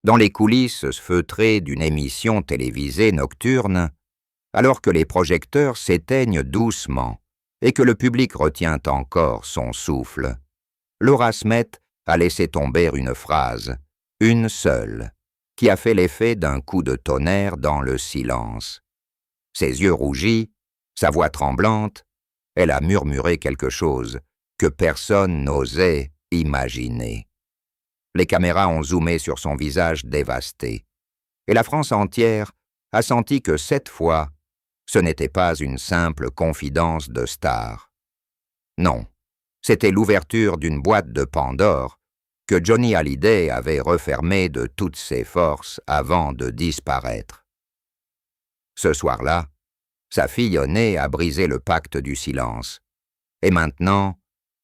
dans les coulisses feutrées d'une émission télévisée nocturne, alors que les projecteurs s'éteignent doucement et que le public retient encore son souffle, Laura Smet a laissé tomber une phrase, une seule, qui a fait l'effet d'un coup de tonnerre dans le silence. Ses yeux rougis, sa voix tremblante, elle a murmuré quelque chose que personne n'osait imaginer. Les caméras ont zoomé sur son visage dévasté, et la France entière a senti que cette fois, ce n'était pas une simple confidence de star. Non, c'était l'ouverture d'une boîte de Pandore que Johnny Hallyday avait refermée de toutes ses forces avant de disparaître. Ce soir-là, sa fille aînée a brisé le pacte du silence. Et maintenant,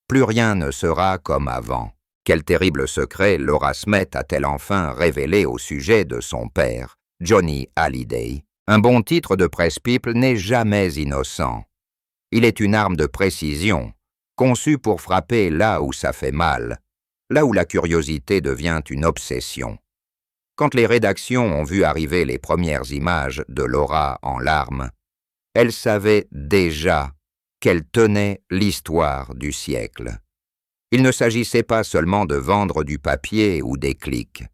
plus rien ne sera comme avant. Quel terrible secret Laura Smet a-t-elle enfin révélé au sujet de son père, Johnny Hallyday? Un bon titre de Press People n'est jamais innocent. Il est une arme de précision, conçue pour frapper là où ça fait mal, là où la curiosité devient une obsession. Quand les rédactions ont vu arriver les premières images de Laura en larmes, elles savaient déjà qu'elle tenait l'histoire du siècle. Il ne s'agissait pas seulement de vendre du papier ou des clics.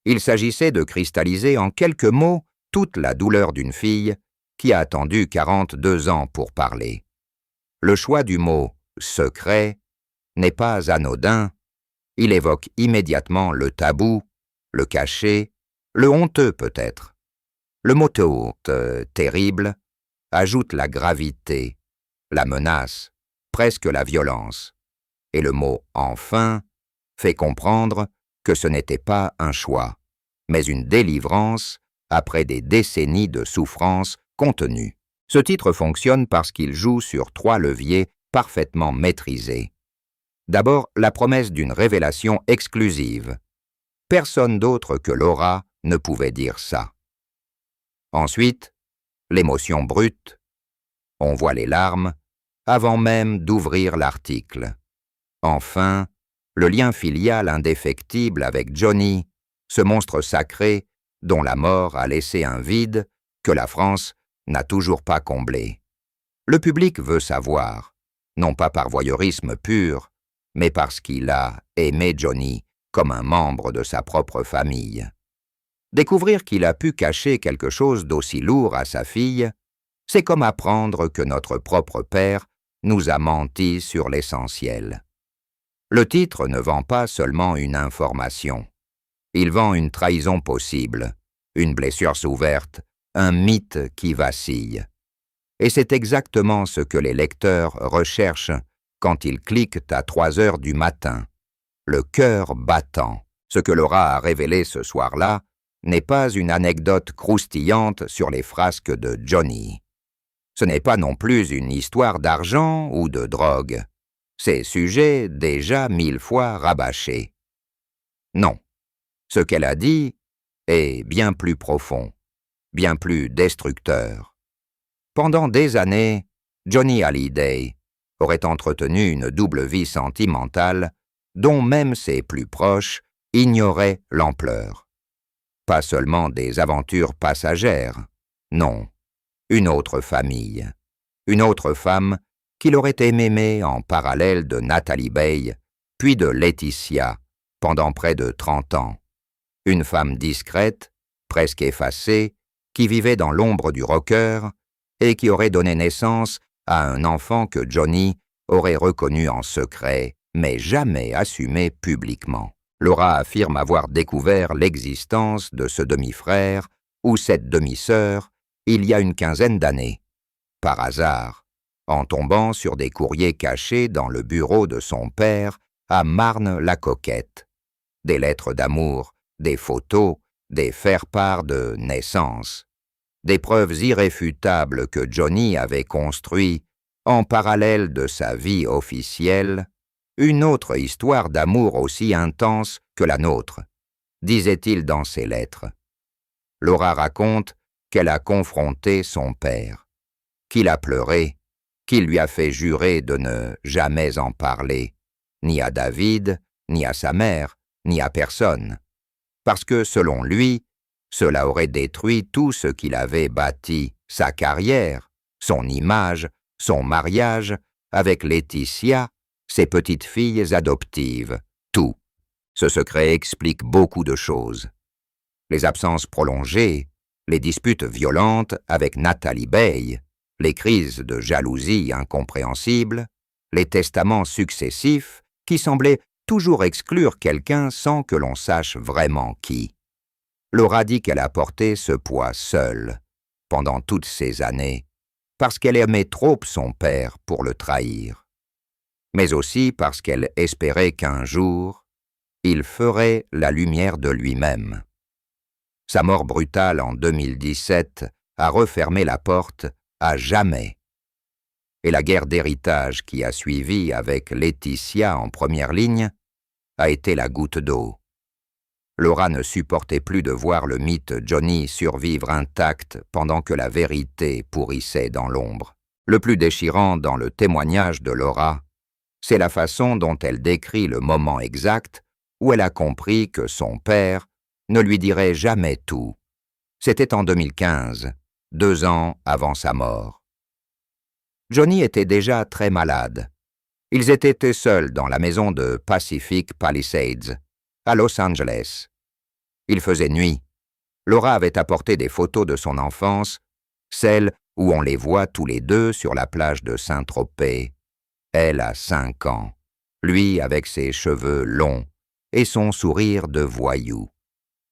Il s'agissait de cristalliser en quelques mots toute la douleur d'une fille qui a attendu 42 ans pour parler. Le choix du mot « secret » n'est pas anodin, il évoque immédiatement le tabou, le caché, le honteux peut-être. Le mot terrible ajoute la gravité, la menace, presque la violence. Et le mot « enfin » fait comprendre que ce n'était pas un choix, mais une délivrance après des décennies de souffrance contenue. Ce titre fonctionne parce qu'il joue sur 3 leviers parfaitement maîtrisés. D'abord, la promesse d'une révélation exclusive. Personne d'autre que Laura ne pouvait dire ça. Ensuite, l'émotion brute. On voit les larmes avant même d'ouvrir l'article. Enfin, le lien filial indéfectible avec Johnny, ce monstre sacré dont la mort a laissé un vide que la France n'a toujours pas comblé. Le public veut savoir, non pas par voyeurisme pur, mais parce qu'il a aimé Johnny comme un membre de sa propre famille. Découvrir qu'il a pu cacher quelque chose d'aussi lourd à sa fille, c'est comme apprendre que notre propre père nous a menti sur l'essentiel. Le titre ne vend pas seulement une information. Il vend une trahison possible, une blessure ouverte, un mythe qui vacille. Et c'est exactement ce que les lecteurs recherchent quand ils cliquent à 3 heures du matin, le cœur battant. Ce que Laura a révélé ce soir-là n'est pas une anecdote croustillante sur les frasques de Johnny. Ce n'est pas non plus une histoire d'argent ou de drogue. C'est sujet déjà 1000 fois rabâché. Non, ce qu'elle a dit est bien plus profond, bien plus destructeur. Pendant des années, Johnny Hallyday aurait entretenu une double vie sentimentale dont même ses plus proches ignoraient l'ampleur. Pas seulement des aventures passagères, non, une autre famille, une autre femme qu'il aurait aimée en parallèle de Natalie Bay, puis de Laetitia, pendant près de 30 ans. Une femme discrète, presque effacée, qui vivait dans l'ombre du rocker et qui aurait donné naissance à un enfant que Johnny aurait reconnu en secret, mais jamais assumé publiquement. Laura affirme avoir découvert l'existence de ce demi-frère ou cette demi-sœur il y a une quinzaine d'années, par hasard, en tombant sur des courriers cachés dans le bureau de son père à Marne-la-Coquette. Des lettres d'amour, des photos, des faire-part de naissance. Des preuves irréfutables que Johnny avait construit, en parallèle de sa vie officielle, une autre histoire d'amour aussi intense que la nôtre, disait-il dans ses lettres. Laura raconte qu'elle a confronté son père, qu'il a pleuré, qu'il lui a fait jurer de ne jamais en parler, ni à David, ni à sa mère, ni à personne. parce que, selon lui, cela aurait détruit tout ce qu'il avait bâti, sa carrière, son image, son mariage, avec Laetitia, ses petites filles adoptives, tout. Ce secret explique beaucoup de choses. Les absences prolongées, les disputes violentes avec Natalie Bay, les crises de jalousie incompréhensibles, les testaments successifs qui semblaient toujours exclure quelqu'un sans que l'on sache vraiment qui. Laura dit qu'elle a porté ce poids seule, pendant toutes ces années, parce qu'elle aimait trop son père pour le trahir, mais aussi parce qu'elle espérait qu'un jour, il ferait la lumière de lui-même. Sa mort brutale en 2017 a refermé la porte à jamais. Et la guerre d'héritage qui a suivi avec Laetitia en première ligne a été la goutte d'eau. Laura ne supportait plus de voir le mythe Johnny survivre intact pendant que la vérité pourrissait dans l'ombre. Le plus déchirant dans le témoignage de Laura, c'est la façon dont elle décrit le moment exact où elle a compris que son père ne lui dirait jamais tout. C'était en 2015, 2 ans avant sa mort. Johnny était déjà très malade. Ils étaient seuls dans la maison de Pacific Palisades, à Los Angeles. Il faisait nuit. Laura avait apporté des photos de son enfance, celles où on les voit tous les deux sur la plage de Saint-Tropez. Elle a 5 ans, lui avec ses cheveux longs et son sourire de voyou.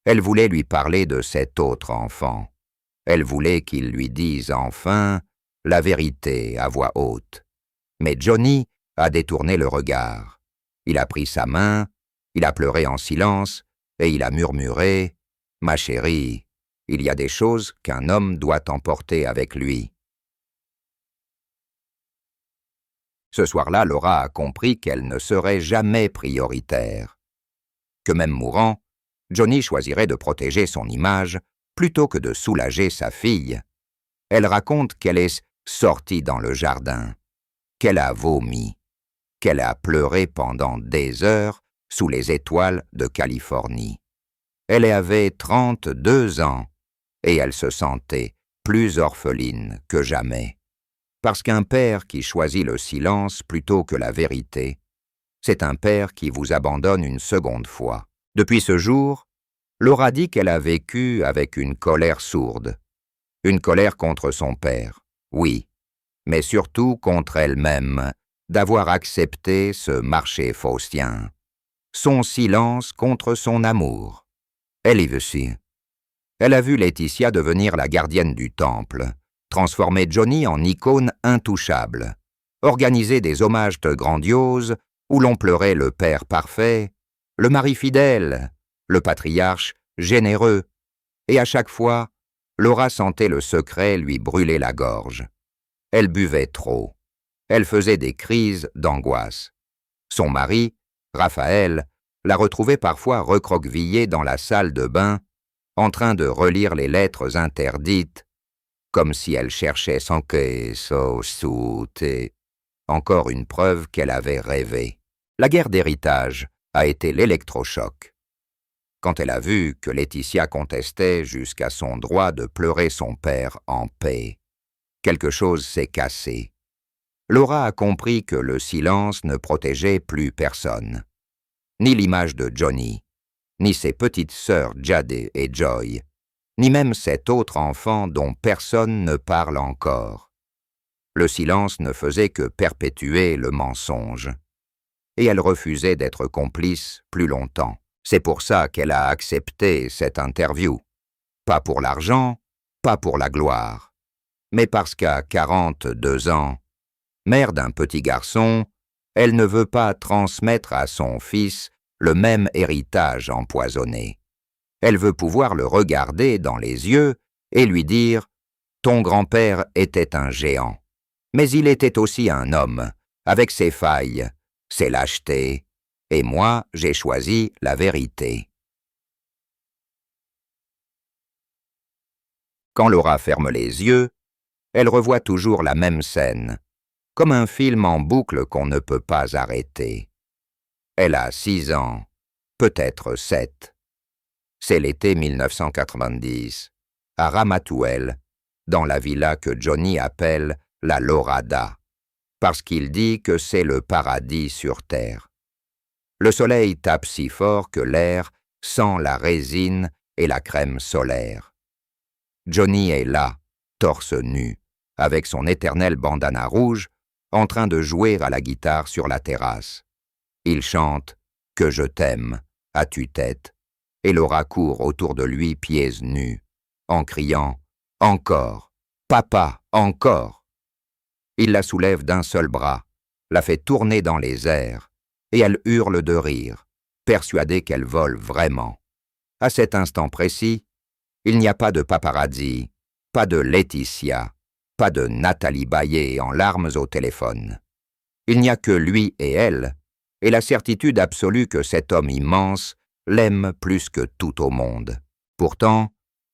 Elle voulait lui parler de cet autre enfant. Elle voulait qu'il lui dise enfin la vérité à voix haute. Mais Johnny a détourné le regard. Il a pris sa main, il a pleuré en silence et il a murmuré « Ma chérie, il y a des choses qu'un homme doit emporter avec lui. » Ce soir-là, Laura a compris qu'elle ne serait jamais prioritaire. Que même mourant, Johnny choisirait de protéger son image plutôt que de soulager sa fille. Elle raconte qu'elle est sortie dans le jardin, qu'elle a vomi, qu'elle a pleuré pendant des heures sous les étoiles de Californie. Elle avait 32 ans et elle se sentait plus orpheline que jamais. Parce qu'un père qui choisit le silence plutôt que la vérité, c'est un père qui vous abandonne une seconde fois. Depuis ce jour, Laura dit qu'elle a vécu avec une colère sourde. Une colère contre son père, oui, mais surtout contre elle-même, d'avoir accepté ce marché faustien. Son silence contre son amour. Elle y veut si. Elle a vu Laetitia devenir la gardienne du temple, transformer Johnny en icône intouchable, organiser des hommages grandioses où l'on pleurait le père parfait, le mari fidèle, le patriarche généreux, et à chaque fois, Laura sentait le secret lui brûler la gorge. Elle buvait trop. Elle faisait des crises d'angoisse. Son mari, Raphaël, la retrouvait parfois recroquevillée dans la salle de bain, en train de relire les lettres interdites, comme si elle cherchait son queso soute. Encore une preuve qu'elle avait rêvé. La guerre d'héritage a été l'électrochoc. Quand elle a vu que Laetitia contestait jusqu'à son droit de pleurer son père en paix, quelque chose s'est cassé. Laura a compris que le silence ne protégeait plus personne. Ni l'image de Johnny, ni ses petites sœurs Jade et Joy, ni même cet autre enfant dont personne ne parle encore. Le silence ne faisait que perpétuer le mensonge. Et elle refusait d'être complice plus longtemps. C'est pour ça qu'elle a accepté cette interview. Pas pour l'argent, pas pour la gloire, mais parce qu'à 42 ans, mère d'un petit garçon, elle ne veut pas transmettre à son fils le même héritage empoisonné. Elle veut pouvoir le regarder dans les yeux et lui dire « Ton grand-père était un géant, mais il était aussi un homme, avec ses failles, ses lâchetés, et moi, j'ai choisi la vérité. » Quand Laura ferme les yeux, elle revoit toujours la même scène, comme un film en boucle qu'on ne peut pas arrêter. Elle a 6 ans, peut-être 7. C'est l'été 1990, à Ramatuelle, dans la villa que Johnny appelle la Lorada, parce qu'il dit que c'est le paradis sur terre. Le soleil tape si fort que l'air sent la résine et la crème solaire. Johnny est là, torse nu, avec son éternel bandana rouge, en train de jouer à la guitare sur la terrasse. Il chante « Que je t'aime » à tue-tête, et Laura court autour de lui pieds nus, en criant « Encore, papa, encore !» Il la soulève d'un seul bras, la fait tourner dans les airs, et elle hurle de rire, persuadée qu'elle vole vraiment. À cet instant précis, il n'y a pas de paparazzi, pas de Laetitia, pas de Nathalie Baye en larmes au téléphone. Il n'y a que lui et elle, et la certitude absolue que cet homme immense l'aime plus que tout au monde. Pourtant,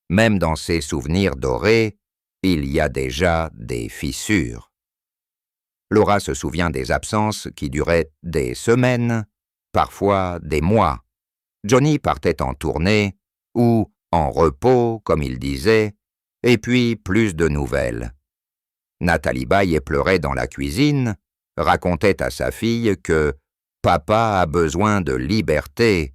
même dans ses souvenirs dorés, il y a déjà des fissures. Laura se souvient des absences qui duraient des semaines, parfois des mois. Johnny partait en tournée, ou en repos, comme il disait, et puis plus de nouvelles. Nathalie Baye pleurait dans la cuisine, racontait à sa fille que « Papa a besoin de liberté »,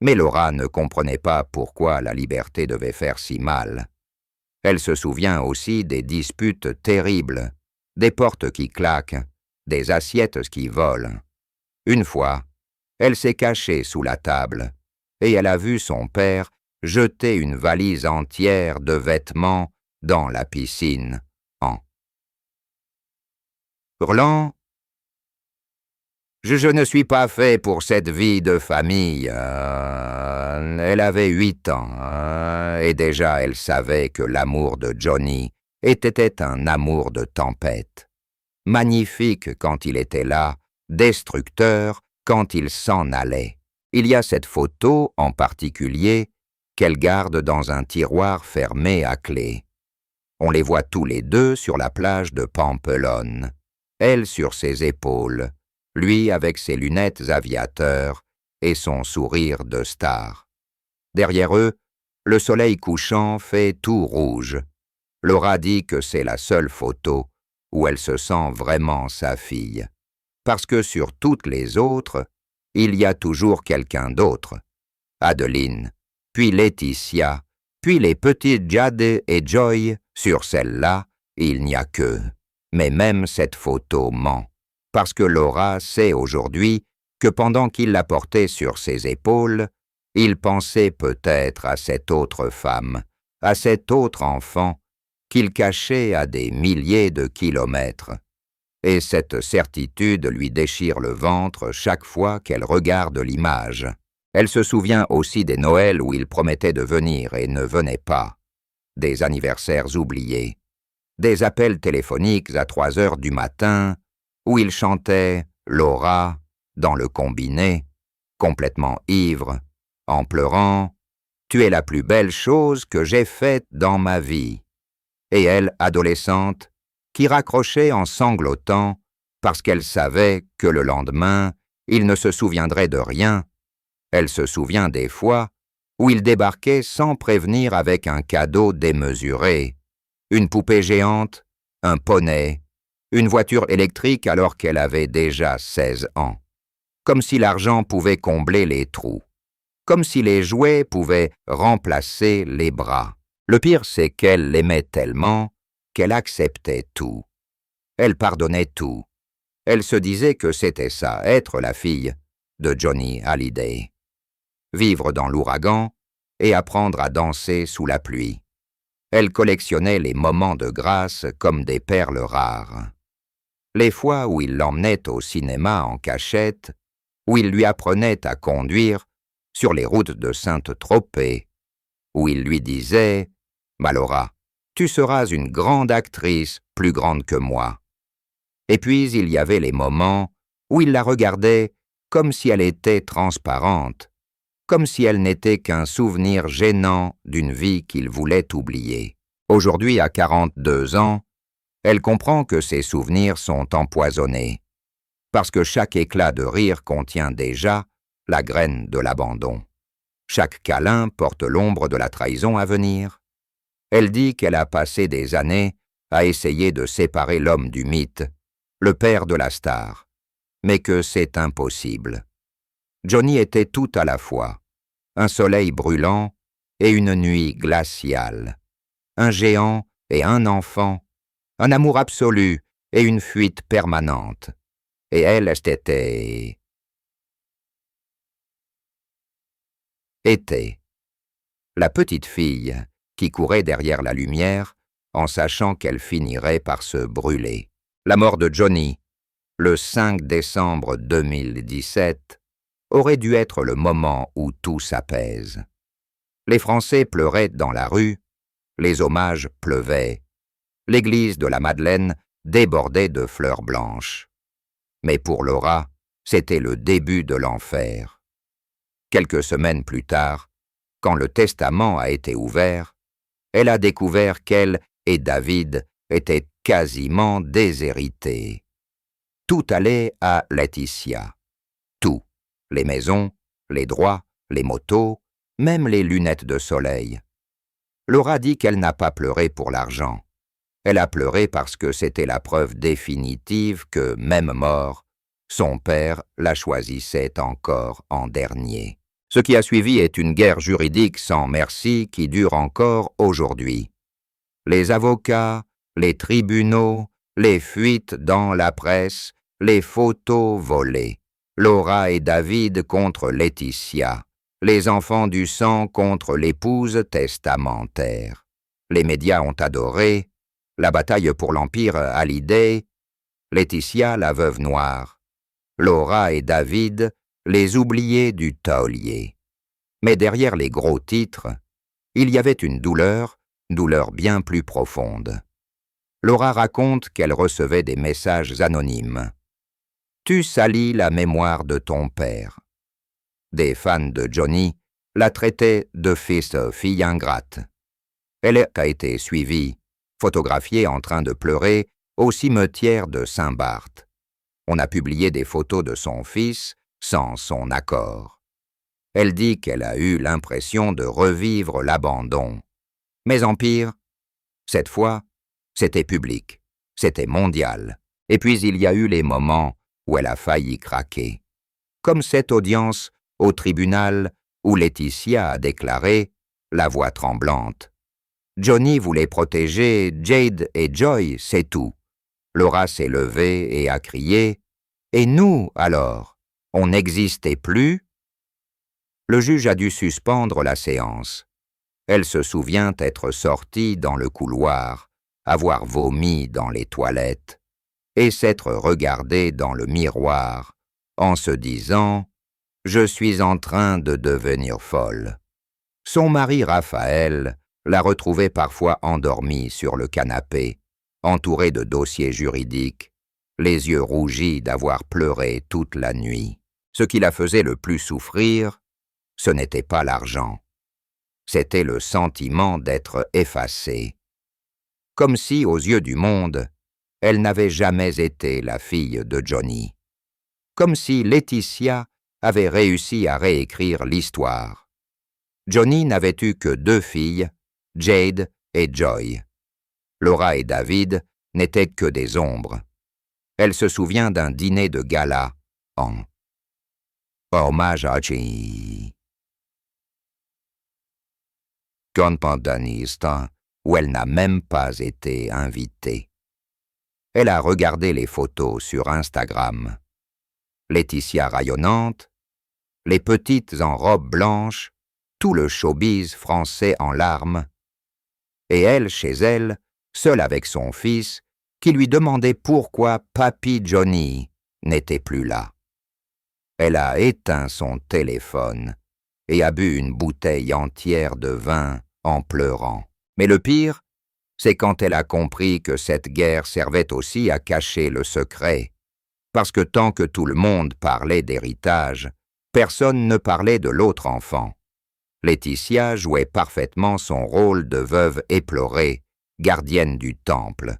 mais Laura ne comprenait pas pourquoi la liberté devait faire si mal. Elle se souvient aussi des disputes terribles, des portes qui claquent, des assiettes qui volent. Une fois, elle s'est cachée sous la table, et elle a vu son père jeter une valise entière de vêtements dans la piscine, en hurlant « Je ne suis pas fait pour cette vie de famille. » Elle avait 8 ans, et déjà elle savait que l'amour de Johnny était un amour de tempête. Magnifique quand il était là, destructeur quand il s'en allait. Il y a cette photo en particulier qu'elle garde dans un tiroir fermé à clé. On les voit tous les deux sur la plage de Pampelonne, elle sur ses épaules, lui avec ses lunettes aviateurs et son sourire de star. Derrière eux, le soleil couchant fait tout rouge. Laura dit que c'est la seule photo où elle se sent vraiment sa fille, parce que sur toutes les autres, il y a toujours quelqu'un d'autre. Adeline, puis Laetitia, puis les petites Jade et Joy, sur celle-là, il n'y a qu'eux. Mais même cette photo ment, parce que Laura sait aujourd'hui que pendant qu'il la portait sur ses épaules, il pensait peut-être à cette autre femme, à cet autre enfant, qu'il cachait à des milliers de kilomètres. Et cette certitude lui déchire le ventre chaque fois qu'elle regarde l'image. Elle se souvient aussi des Noëls où il promettait de venir et ne venait pas, des anniversaires oubliés, des appels téléphoniques à 3 heures du matin où il chantait « Laura » dans le combiné, complètement ivre, en pleurant « Tu es la plus belle chose que j'ai faite dans ma vie ». Et elle, adolescente, qui raccrochait en sanglotant parce qu'elle savait que le lendemain, il ne se souviendrait de rien. Elle se souvient des fois où il débarquait sans prévenir avec un cadeau démesuré, une poupée géante, un poney, une voiture électrique alors qu'elle avait déjà 16 ans. Comme si l'argent pouvait combler les trous, comme si les jouets pouvaient remplacer les bras. Le pire, c'est qu'elle l'aimait tellement qu'elle acceptait tout. Elle pardonnait tout. Elle se disait que c'était ça, être la fille de Johnny Hallyday. Vivre dans l'ouragan et apprendre à danser sous la pluie. Elle collectionnait les moments de grâce comme des perles rares. Les fois où il l'emmenait au cinéma en cachette, où il lui apprenait à conduire sur les routes de Sainte-Tropez, où il lui disait « Laura, tu seras une grande actrice, plus grande que moi. » Et puis il y avait les moments où il la regardait comme si elle était transparente, comme si elle n'était qu'un souvenir gênant d'une vie qu'il voulait oublier. Aujourd'hui, à 42 ans, elle comprend que ses souvenirs sont empoisonnés, parce que chaque éclat de rire contient déjà la graine de l'abandon. Chaque câlin porte l'ombre de la trahison à venir. Elle dit qu'elle a passé des années à essayer de séparer l'homme du mythe, le père de la star, mais que c'est impossible. Johnny était tout à la fois, un soleil brûlant et une nuit glaciale, un géant et un enfant, un amour absolu et une fuite permanente. Et elle était la petite fille qui courait derrière la lumière en sachant qu'elle finirait par se brûler. La mort de Johnny, le 5 décembre 2017, aurait dû être le moment où tout s'apaise. Les Français pleuraient dans la rue, les hommages pleuvaient, l'église de la Madeleine débordait de fleurs blanches. Mais pour Laura, c'était le début de l'enfer. Quelques semaines plus tard, quand le testament a été ouvert, elle a découvert qu'elle et David étaient quasiment déshérités. Tout allait à Laetitia. Tout. Les maisons, les droits, les motos, même les lunettes de soleil. Laura dit qu'elle n'a pas pleuré pour l'argent. Elle a pleuré parce que c'était la preuve définitive que, même mort, son père la choisissait encore en dernier. Ce qui a suivi est une guerre juridique sans merci qui dure encore aujourd'hui. Les avocats, les tribunaux, les fuites dans la presse, les photos volées. Laura et David contre Laetitia. Les enfants du sang contre l'épouse testamentaire. Les médias ont adoré. La bataille pour l'Empire Hallyday. Laetitia, la veuve noire. Laura et David, les oubliés du taulier. Mais derrière les gros titres, il y avait une douleur bien plus profonde. Laura raconte qu'elle recevait des messages anonymes. « Tu salis la mémoire de ton père ». Des fans de Johnny la traitaient de fille ingrate. Elle a été suivie, photographiée en train de pleurer au cimetière de Saint-Barth. On a publié des photos de son fils sans son accord. Elle dit qu'elle a eu l'impression de revivre l'abandon. Mais en pire, cette fois, c'était public, c'était mondial. Et puis il y a eu les moments où elle a failli craquer. Comme cette audience au tribunal où Laetitia a déclaré, la voix tremblante. Johnny voulait protéger Jade et Joy, c'est tout. Laura s'est levée et a crié « Et nous, alors, on n'existait plus ?» Le juge a dû suspendre la séance. Elle se souvient être sortie dans le couloir, avoir vomi dans les toilettes, et s'être regardée dans le miroir en se disant « Je suis en train de devenir folle ». Son mari Raphaël la retrouvait parfois endormie sur le canapé, entourée de dossiers juridiques, les yeux rougis d'avoir pleuré toute la nuit. Ce qui la faisait le plus souffrir, ce n'était pas l'argent. C'était le sentiment d'être effacée. Comme si, aux yeux du monde, elle n'avait jamais été la fille de Johnny. Comme si Laetitia avait réussi à réécrire l'histoire. Johnny n'avait eu que 2 filles, Jade et Joy. Laura et David n'étaient que des ombres. Elle se souvient d'un dîner de gala en hommage à Johnny. Campanista, où elle n'a même pas été invitée. Elle a regardé les photos sur Instagram. Laetitia rayonnante, les petites en robe blanche, tout le showbiz français en larmes, et elle, chez elle, seule avec son fils, qui lui demandait pourquoi Papy Johnny n'était plus là. Elle a éteint son téléphone et a bu une bouteille entière de vin en pleurant. Mais le pire, c'est quand elle a compris que cette guerre servait aussi à cacher le secret, parce que tant que tout le monde parlait d'héritage, personne ne parlait de l'autre enfant. Laetitia jouait parfaitement son rôle de veuve éplorée, gardienne du temple.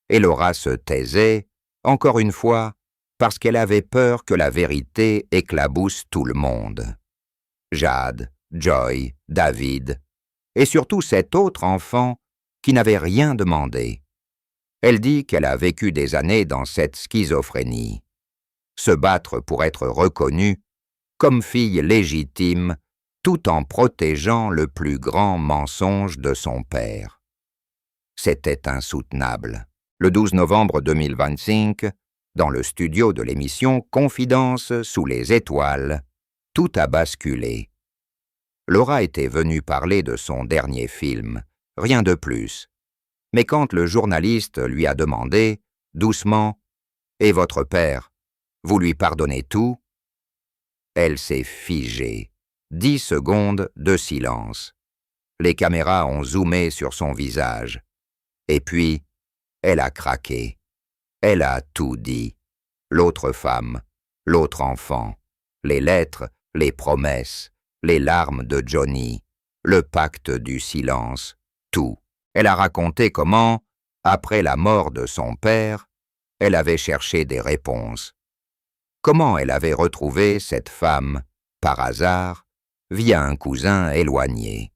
Et Laura se taisait, encore une fois, parce qu'elle avait peur que la vérité éclabousse tout le monde. Jade, Joy, David, et surtout cet autre enfant qui n'avait rien demandé. Elle dit qu'elle a vécu des années dans cette schizophrénie. Se battre pour être reconnue comme fille légitime, tout en protégeant le plus grand mensonge de son père. C'était insoutenable. Le 12 novembre 2025, dans le studio de l'émission Confidence sous les étoiles, tout a basculé. Laura était venue parler de son dernier film, rien de plus. Mais quand le journaliste lui a demandé, doucement, « Et votre père, vous lui pardonnez tout ?» Elle s'est figée. 10 secondes de silence. Les caméras ont zoomé sur son visage. Et puis, elle a craqué. Elle a tout dit. L'autre femme, l'autre enfant, les lettres, les promesses, les larmes de Johnny, le pacte du silence, tout. Elle a raconté comment, après la mort de son père, elle avait cherché des réponses. Comment elle avait retrouvé cette femme, par hasard, via un cousin éloigné.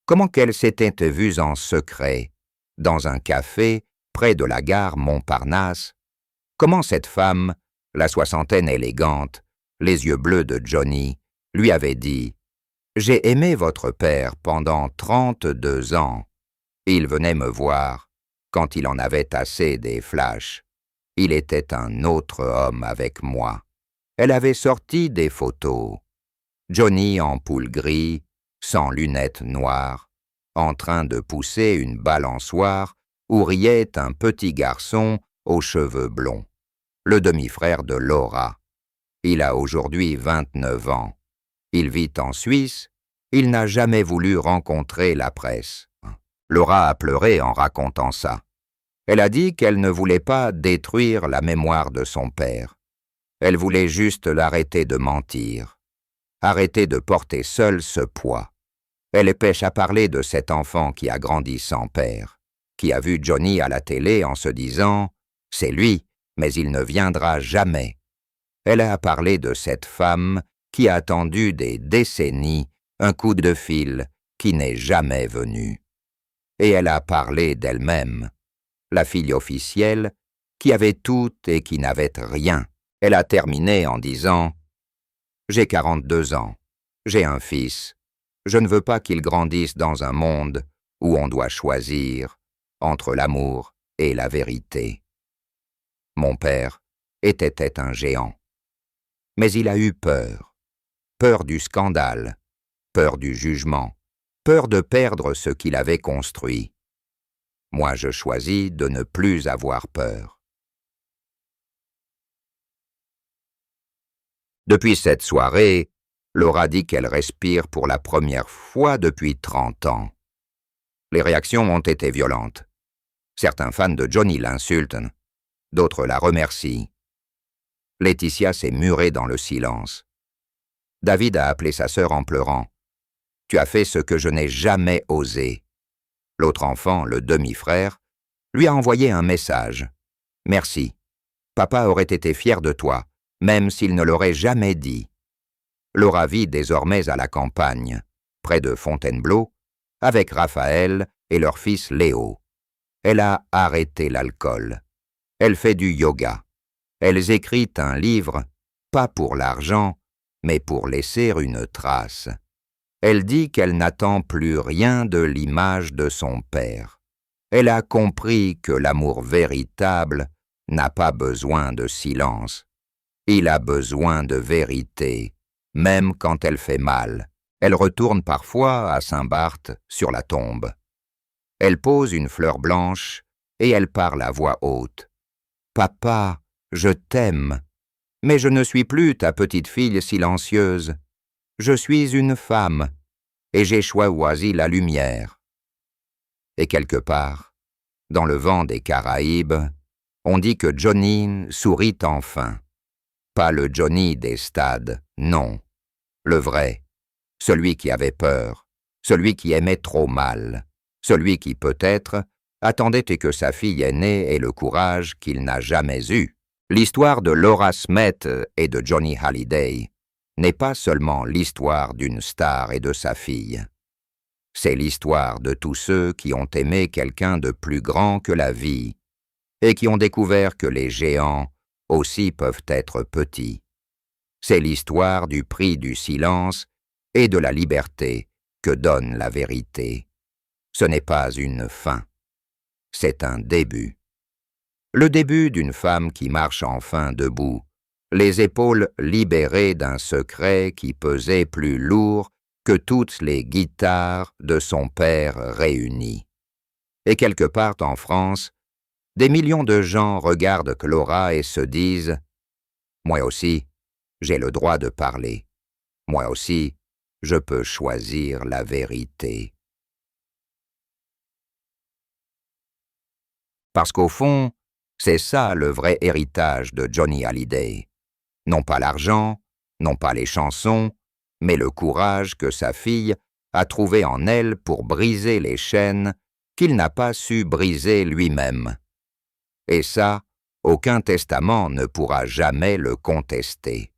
Comment qu'elle s'était vue en secret, dans un café près de la gare Montparnasse. Comment cette femme, la soixantaine élégante, les yeux bleus de Johnny, lui avait dit « J'ai aimé votre père pendant 32 ans. Il venait me voir quand il en avait assez des flashs. Il était un autre homme avec moi. » Elle avait sorti des photos. Johnny en poule gris, sans lunettes noires, en train de pousser une balançoire où riait un petit garçon aux cheveux blonds, le demi-frère de Laura. Il a aujourd'hui 29 ans. Il vit en Suisse. Il n'a jamais voulu rencontrer la presse. Laura a pleuré en racontant ça. Elle a dit qu'elle ne voulait pas détruire la mémoire de son père. Elle voulait juste l'arrêter de mentir, arrêter de porter seule ce poids. Elle pêche à parler de cet enfant qui a grandi sans père, qui a vu Johnny à la télé en se disant « C'est lui, mais il ne viendra jamais ». Elle a parlé de cette femme qui a attendu des décennies un coup de fil qui n'est jamais venu. Et elle a parlé d'elle-même, la fille officielle qui avait tout et qui n'avait rien. Elle a terminé en disant « J'ai 42 ans, j'ai un fils, je ne veux pas qu'il grandisse dans un monde où on doit choisir entre l'amour et la vérité. » Mon père était un géant. Mais il a eu peur, peur du scandale, peur du jugement, peur de perdre ce qu'il avait construit. Moi, je choisis de ne plus avoir peur. Depuis cette soirée, Laura dit qu'elle respire pour la première fois depuis 30 ans. Les réactions ont été violentes. Certains fans de Johnny l'insultent, d'autres la remercient. Laetitia s'est murée dans le silence. David a appelé sa sœur en pleurant. « Tu as fait ce que je n'ai jamais osé. » L'autre enfant, le demi-frère, lui a envoyé un message. « Merci. Papa aurait été fier de toi, même s'il ne l'aurait jamais dit. » Laura vit désormais à la campagne, près de Fontainebleau, avec Raphaël et leur fils Léo. Elle a arrêté l'alcool. Elle fait du yoga. Elle écrit un livre, pas pour l'argent, mais pour laisser une trace. Elle dit qu'elle n'attend plus rien de l'image de son père. Elle a compris que l'amour véritable n'a pas besoin de silence. Il a besoin de vérité, même quand elle fait mal. Elle retourne parfois à Saint-Barth sur la tombe. Elle pose une fleur blanche et elle parle à voix haute. « Papa, je t'aime, mais je ne suis plus ta petite fille silencieuse. Je suis une femme, et j'ai choisi la lumière. » Et quelque part, dans le vent des Caraïbes, on dit que Johnny sourit enfin. Pas le Johnny des stades, non. Le vrai, celui qui avait peur, celui qui aimait trop mal, celui qui peut-être attendait que sa fille aînée ait le courage qu'il n'a jamais eu. L'histoire de Laura Smith et de Johnny Hallyday n'est pas seulement l'histoire d'une star et de sa fille. C'est l'histoire de tous ceux qui ont aimé quelqu'un de plus grand que la vie et qui ont découvert que les géants aussi peuvent être petits. C'est l'histoire du prix du silence et de la liberté que donne la vérité. Ce n'est pas une fin, c'est un début. Le début d'une femme qui marche enfin debout, les épaules libérées d'un secret qui pesait plus lourd que toutes les guitares de son père réunies. Et quelque part en France, des millions de gens regardent Clara et se disent « Moi aussi, j'ai le droit de parler. Moi aussi, je peux choisir la vérité. » Parce qu'au fond, c'est ça le vrai héritage de Johnny Hallyday. Non pas l'argent, non pas les chansons, mais le courage que sa fille a trouvé en elle pour briser les chaînes qu'il n'a pas su briser lui-même. Et ça, aucun testament ne pourra jamais le contester.